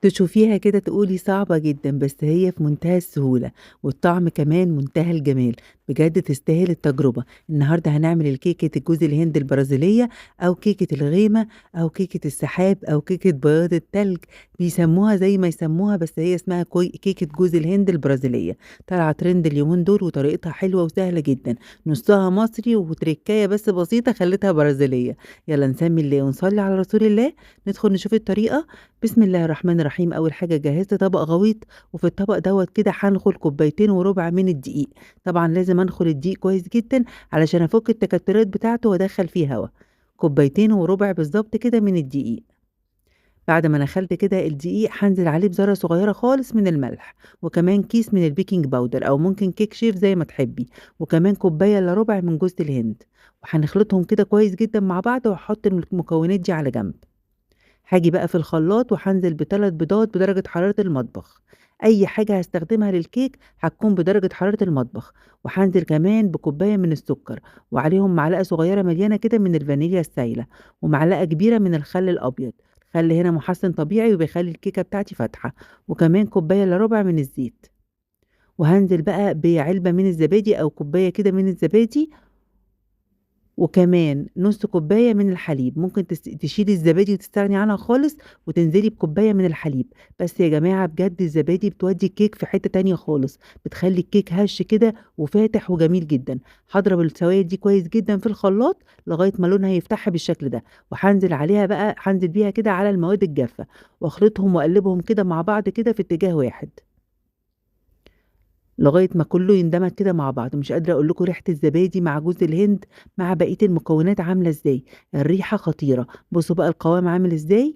تشوفيها كده تقولي صعبة جدًا، بس هي في منتهى السهولة، والطعم كمان منتهى الجمال، بجد تستاهل التجربة. النهارده هنعمل الكيكة الجوز الهند البرازيلية، أو كيكة الغيمة، أو كيكة السحاب، أو كيكة بياض التلج، بيسموها زي ما يسموها، بس هي اسمها كيكة جوز الهند البرازيلية، طالعة ترند اليومين دول وطريقتها حلوة وسهلة جدًا، نصها مصري وتركاية بس بسيطة خلّتها برازيلية. يالّا نسمي الله ونصلي على رسول الله، ندخل نشوف الطريقة. بسم الله الرحمن الرحيم. أول حاجة جهزت طبق غويط، وفي الطبق دوّة كده هانخل كوبايتين وربع من الدقيق. طبعًا لازم أنخل الدقيق كويس جدًا علشان أفُك التكتلات بتاعته وأدخّل فيه هوا. كوبايتين وربع بالضبط كده من الدقيق. بعد ما نخلت كده الدقيق هانزل عليه بذرة صغيرة خالص من الملح، وكمان كيس من البيكنج باودر أو ممكن كيك شيف زي ما تحبي، وكمان كوباية إلا ربع من جوز الهند. وهنخلطهم كده كويس جدًا مع بعض، وهاحط المكونات دي على جنب. هاجي بقى في الخلاط وهانزل ب3 بيضات بدرجة حرارة المطبخ. أي حاجة هاستخدمها للكيك هتكون بدرجة حرارة المطبخ. وهانزل كمان بكوباية من السكر، وعليهم معلقة صغيرة مليانة كده من الفانيليا السايلة، ومعلقة كبيرة من الخل الأبيض. الخل هنا محسن طبيعي وبيخلي الكيكة بتاعتي فاتحة. وكمان كوباية إلا ربع من الزيت. وهانزل بقى بعلبة من الزبادي أو كوباية كده من الزبادي، وكمان نُص كوباية من الحليب. ممكن تشيلي الزبادي وتستغني عنها خالص، وتنزلي بكوباية من الحليب. بس يا جماعة بجد الزبادي بتودّي الكيك في حتّة تانية خالص، بتخلّي الكيك هَش كده وفاتح وجميل جدًا. هاضرب السوايل دي كويس جدًا في الخلاط لغاية ما لونها يفتح بالشكل ده، هانزل بيها كده على المواد الجافة، واخلطهم واقلّبهم كده مع بعض كده في اتجاه واحد. لغاية ما كله يندمج كده مع بعض. مش قادرة أقول لكم ريحة الزبادي مع جوز الهند مع بقية المكونات عاملة إزاي، الريحة خطيرة. بُصّوا بقى القوام عامل إزاي.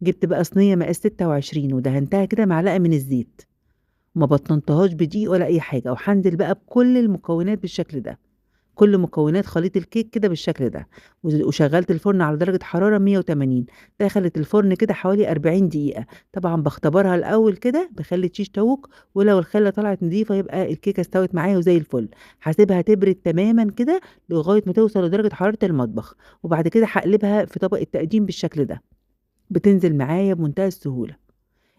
جبت بقى صينية مقاس 26 ودهنتها كده معلقة من الزيت، ما بطنتهاش بدقيق ولا أي حاجة، وهانزل بقى بكل المكونات بالشكل ده. كل مكونات خليط الكيك كده بالشكل ده. وشغّلت الفرن على درجة حرارة 180. دخلت الفرن كده حوالي 40 دقيقة. طبعًا باختبرها الأول كده بخل الشيش طاووق، ولو الخلة طلعت نضيفة يبقى الكيكة استوت معايا وزي الفل. هاسيبها تبرد تمامًا كده لغاية ما توصل لدرجة حرارة المطبخ، وبعد كده هاقلبها في طبق التقديم بالشكل ده. بتنزل معايا بمنتهى السهولة.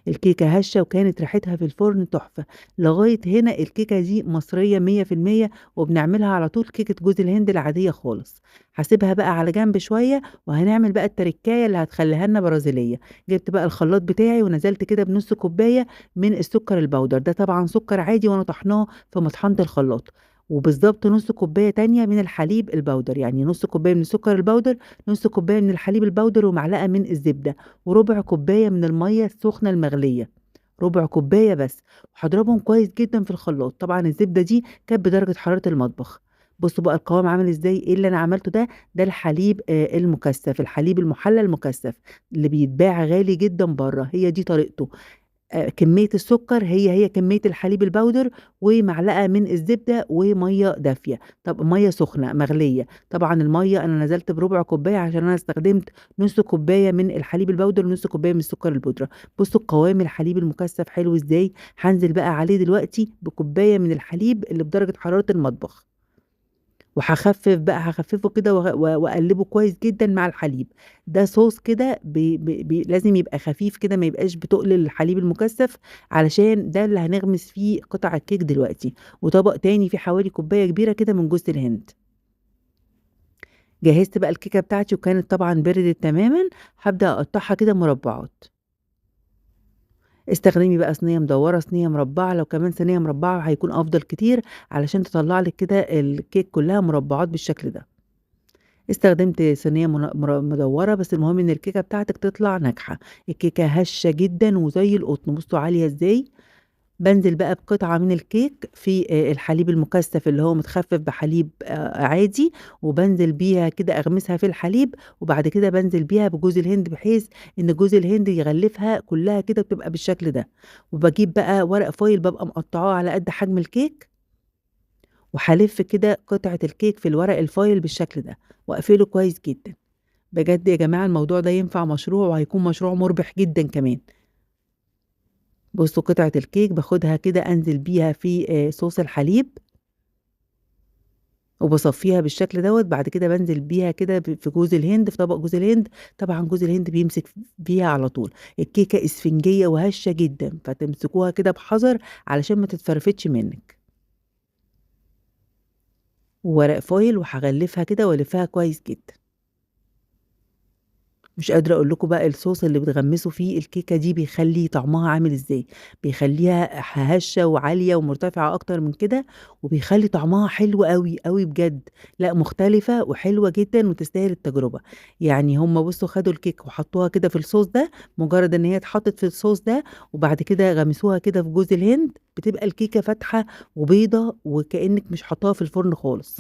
الكيكة هشة وكانت ريحتها في الفرن تحفة. لغاية هنا الكيكة دي مصرية 100%، وبنعملها على طول كيكة جوز الهند العادية خالص. هاسيبها بقى على جنب شوية، وهنعمل بقى التركاية اللي هتخليها لنا برازيلية. جبت بقى الخلاط بتاعي ونزلت كده بنص كوباية من السكر البودر، ده طبعا سكر عادي وانا طحناه في مطحنة الخلاط. وبالضبط نص كوباية تانية من الحليب البودر، يعني نص كوباية من السكر البودر، نص كوباية من الحليب البودر، ومعلقة من الزبدة، وربع كوباية من المَيّة السخنة المغلية، ربع كوباية بس. وهاضربهم كويس جدًا في الخلاط. طبعًا الزبدة دي كانت بدرجة حرارة المطبخ. بُصّوا بقى القوام عامل إزاي. إيه اللي أنا عملته ده، ده الحليب المُكثّف، الحليب المُحلى المُكثّف اللي بيتباع غالي جدًا برّه، هي دي طريقته. كمية السكر هي كمية الحليب البودر، ومعلقة من الزبدة، ومَيّة دافية، طب مَيّة سخنة مغلية. طبعًا المَيّة أنا نزلت بربع كوباية عشان أنا استخدمت نُص كوباية من الحليب البودر ونُص كوباية من السكر البودرة. بُصّوا قوام الحليب المكثف حلو إزاي. هانزل بقى عليه دلوقتي بكوباية من الحليب اللي بدرجة حرارة المطبخ. هاخفّفه كده وأقلّبه كويس جدًا مع الحليب. ده صوص كده لازم يبقى خفيف كده، ما يبقاش بتُقل الحليب المُكثّف، علشان ده اللي هنغمس فيه قطع الكيك دلوقتي. وطبق تاني فيه حوالي كوباية كبيرة كده من جوز الهند. جهّزت بقى الكيكة بتاعتي وكانت طبعًا بردت تمامًا. هابدأ أقطّعها كده مربعات. استخدمي بقى صينية مدوّرة، صينية مربعة، لو كمان صينية مربعة هيكون أفضل كتير، علشان تطلّع لِك كده الكيك كلّها مربعات بالشكل ده. استخدمت صينية مدوّرة، بس المهم إن الكيكة بتاعتِك تطلع ناجحة. الكيكة هشة جدًا وزي القطن. بُصّوا عالية إزاي. بانزل بقى بقطعة من الكيك في الحليب المُكثّف اللي هو متخفّف بحليب عادي، وبانزل بيها كده أغمسها في الحليب، وبعد كده بانزل بيها بجوز الهند بحيث إن جوز الهند يغلّفها كلّها كده بتبقى بالشكل ده. وباجيب بقى ورق فويل بابقى مقطّعاه على قد حجم الكيك، وهالِف كده قطعة الكيك في الورق الفويل بالشكل ده، وأقفله كويس جدًا. بجد يا جماعة الموضوع ده ينفع مشروع، وهيكون مشروع مُربح جدًا كمان. بُصّوا قطعة الكيك باخدها كده أنزل بيها في صوص الحليب، وباصفّيها بالشكل دوّة، بعد كده بانزل بيها كده في جوز الهند، في طبق جوز الهند، طبعًا جوز الهند بيمسك فيها على طول. الكيكة إسفنجية وهشة جدًا، فتمسكوها كده بحذر علشان ما تتفرفتش منِّك. وورق فويل وهاغلّفها كده والفّها كويس جدًا. مش قادرة أقول لكم بقى الصوص اللي بتغمّسوا فيه الكيكة دي بيخلّي طعمها عامل إزاي، بيخلّيها هشة وعالية ومرتفعة أكتر من كده، وبيخلّي طعمها حلو أوي، أوي بجد، لأ مختلفة وحلوة جدًا وتستاهل التجربة. يعني هُم بُصّوا خدوا الكيكة وحطّوها كده في الصوص ده، مجرّد إن هي اتحطّت في الصوص ده وبعد كده غمسوها كده في جوز الهند، بتبقى الكيكة فاتحة وبيضة وكإنِّك مش حاطّاها في الفرن خالص.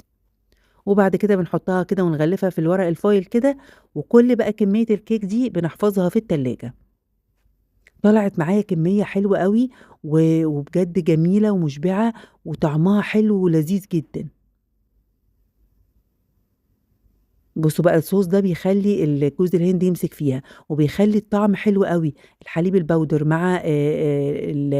وبعد كده بنحطها كده ونغلفها في الورق الفويل كده، وكل بقى كمية الكيك دي بنحفظها في التلاجة. طلعت معايا كمية حلوة أوي وبجد جميلة ومشبعة وطعمها حلو ولذيذ جدًا. بُصّوا بقى الصوص ده بيخلّي جوز الهند يمسك فيها، وبيخلّي الطعم حلو أوي. الحليب البودر مع ال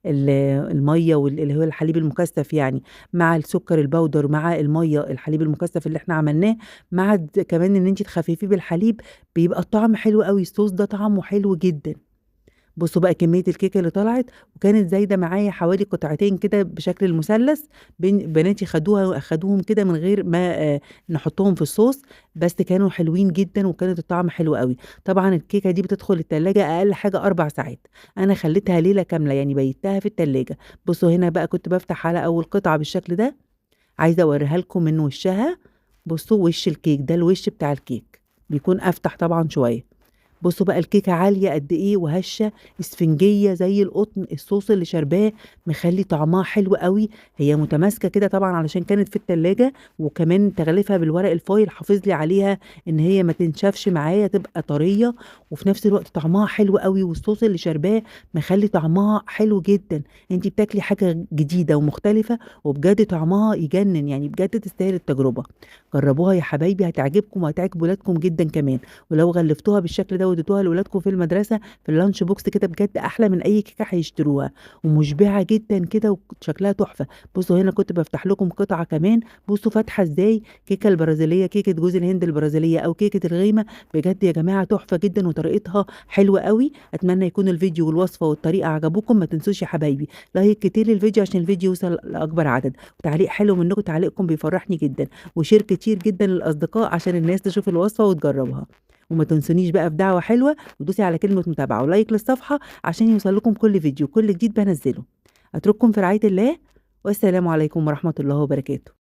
ال المَيّة اللي هو الحليب المكثّف يعني، مع السكر البودر مع المَيّة الحليب المكثّف اللي إحنا عملناه، مع كمان إن أنتِ تخففيه بالحليب، بيبقى الطعم حلو أوي. الصوص ده طعمه حلو جدًا. بُصّوا بقى كمية الكيكة اللي طلعت، وكانت زايدة معايا حوالي قطعتين كده بشكل المثلث، بناتي خدوهم كده من غير ما نحطهم في الصوص، بس كانوا حلوين جدًا وكانت الطعم حلو أوي. طبعًا الكيكة دي بتدخل التلاجة أقل حاجة 4 ساعات، أنا خلّيتها ليلة كاملة يعني بيّتها في التلاجة. بُصّوا هنا بقى كنت بافتح على أول قطعة بالشكل ده، عايزة أوريها لكم من وشّها. بُصّوا وش الكيك، ده الوش بتاع الكيك، بيكون أفتح طبعًا شوية. بُصّوا بقى الكيكة عالية قد إيه وهشة، إسفنجية زي القطن، الصوص اللي شارباه مخلّي طعمها حلو أوي. هي متماسكة كده طبعًا علشان كانت في التلاجة، وكمان تغليفها بالورق الفويل حافظ لي عليها إن هي ما تنشفش معايا، تبقى طرية، وفي نفس الوقت طعمها حلو أوي، والصوص اللي شارباه مخلّي طعمها حلو جدًا. أنتِ بتاكلي حاجة جديدة ومختلفة، وبجد طعمها يجنن، يعني بجد تستاهل التجربة. جربوها يا حبايبي هتعجبكم وهتعجب ولادكم جدًا كمان. ولو غلفتوها بالشكل ده واديتوها لولادكم في المدرسة في الlunch box كده بجد أحلى من أي كيكة هيشتروها، ومشبعة جدًا كده وشكلها تحفة. بُصّوا هنا كنت بافتح لكم قطعة كمان، بُصّوا فاتحة إزاي، كيكة البرازيلية، كيكة جوز الهند البرازيلية أو كيكة الغيمة، بجد يا جماعة تحفة جدًا وطريقتها حلوة أوي. أتمنى يكون الفيديو والوصفة والطريقة عجبوكم. ما تنسوش يا حبايبي لايك كتير للفيديو عشان الفيديو يوصل لأكبر عدد، وتعليق حلو منكم، تعليقكم بيفرحني جدًا، وشير كتير جدًا للأصدقاء عشان الناس تشوف الوصفة وتجربها. وما تنسونيش بقى في دعوة حلوة ودوسي على كلمة متابعة ولايك للصفحة عشان يوصل لكم كل فيديو كل جديد بانزّله. أترككم في رعاية الله، والسلام عليكم ورحمة الله وبركاته.